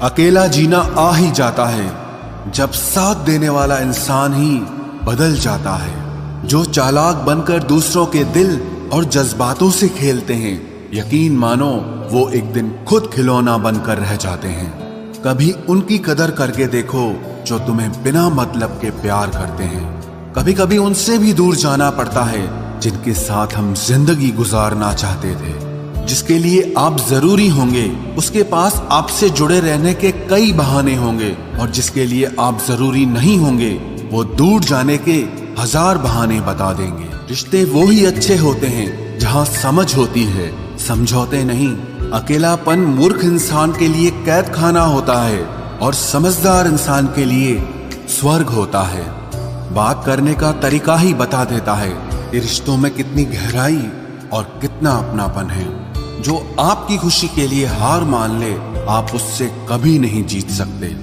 अकेला जीना आ ही जाता है जब साथ देने वाला इंसान ही बदल जाता है। जो चालाक बनकर दूसरों के दिल और जज्बातों से खेलते हैं, यकीन मानो वो एक दिन खुद खिलौना बनकर रह जाते हैं। कभी उनकी कदर करके देखो जो तुम्हें बिना मतलब के प्यार करते हैं। कभी कभी उनसे भी दूर जाना पड़ता है जिनके साथ हम जिंदगी गुजारना चाहते थे। जिसके लिए आप जरूरी होंगे उसके पास आपसे जुड़े रहने के कई बहाने होंगे, और जिसके लिए आप जरूरी नहीं होंगे वो दूर जाने के 1000 बहाने बता देंगे। रिश्ते वो ही अच्छे होते हैं जहाँ समझ होती है, समझौते नहीं। अकेलापन मूर्ख इंसान के लिए कैद खाना होता है और समझदार इंसान के लिए स्वर्ग होता है। बात करने का तरीका ही बता देता है कि रिश्तों में कितनी गहराई और कितना अपनापन है। जो आपकी खुशी के लिए हार मान ले, आप उससे कभी नहीं जीत सकते।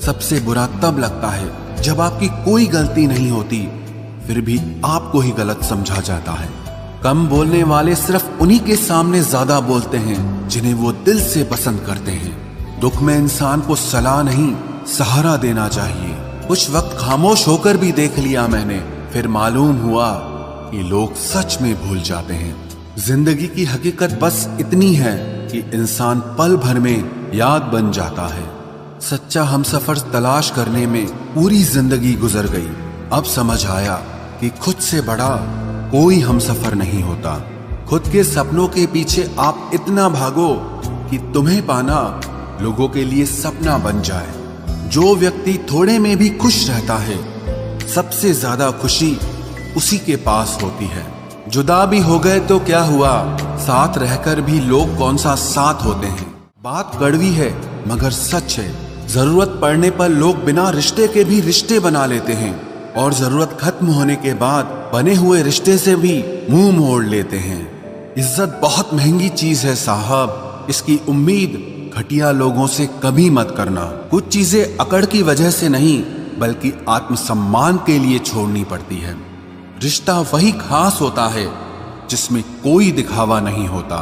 सबसे बुरा तब लगता है जब आपकी कोई गलती नहीं होती फिर भी आपको ही गलत समझा जाता है। कम बोलने वाले सिर्फ उन्हीं के सामने ज्यादा बोलते हैं जिन्हें वो दिल से पसंद करते हैं। दुख में इंसान को सलाह नहीं, सहारा देना चाहिए। कुछ वक्त खामोश होकर भी देख लिया मैंने, फिर मालूम हुआ कि लोग सच में भूल जाते हैं। जिंदगी की हकीकत बस इतनी है कि इंसान पल भर में याद बन जाता है। सच्चा हमसफर तलाश करने में पूरी जिंदगी गुजर गई। अब समझ आया कि खुद से बड़ा कोई हमसफर नहीं होता। खुद के सपनों के पीछे आप इतना भागो कि तुम्हें पाना लोगों के लिए सपना बन जाए। जो व्यक्ति थोड़े में भी खुश रहता है, सबसे ज्यादा खुशी उसी के पास होती है। जुदा भी हो गए तो क्या हुआ, साथ रहकर भी लोग कौन सा साथ होते हैं। बात कड़वी है मगर सच है। जरूरत पड़ने पर लोग बिना रिश्ते के भी रिश्ते बना लेते हैं, और जरूरत खत्म होने के बाद बने हुए रिश्ते से भी मुंह मोड़ लेते हैं। इज्जत बहुत महंगी चीज है साहब, इसकी उम्मीद घटिया लोगों से कभी मत करना। कुछ चीजें अकड़ की वजह से नहीं बल्कि आत्मसम्मान के लिए छोड़नी पड़ती है। रिश्ता वही खास होता है जिसमें कोई दिखावा नहीं होता।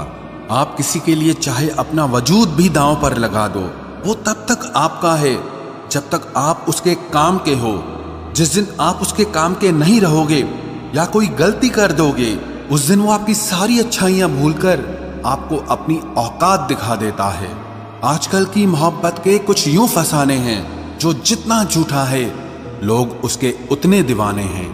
आप किसी के लिए चाहे अपना वजूद भी दांव पर लगा दो, वो तब तक आपका है जब तक आप उसके काम के हो। जिस दिन आप उसके काम के नहीं रहोगे या कोई गलती कर दोगे, उस दिन वो आपकी सारी अच्छाइयां भूलकर आपको अपनी औकात दिखा देता है। आजकल की मोहब्बत के कुछ यूं फसाने हैं जो जितना झूठा है लोग उसके उतने दीवाने हैं।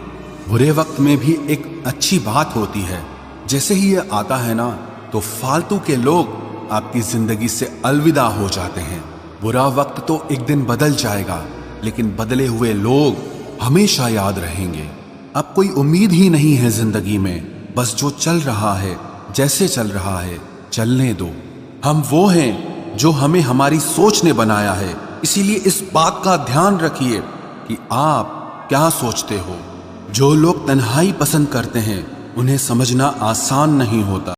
बुरे वक्त में भी एक अच्छी बात होती है, जैसे ही ये आता है ना तो फालतू के लोग आपकी जिंदगी से अलविदा हो जाते हैं। बुरा वक्त तो एक दिन बदल जाएगा, लेकिन बदले हुए लोग हमेशा याद रहेंगे। अब कोई उम्मीद ही नहीं है जिंदगी में, बस जो चल रहा है जैसे चल रहा है चलने दो। हम वो हैं जो हमें हमारी सोच ने बनाया है, इसीलिए इस बात का ध्यान रखिए कि आप क्या सोचते हो। जो लोग तन्हाई पसंद करते हैं उन्हें समझना आसान नहीं होता।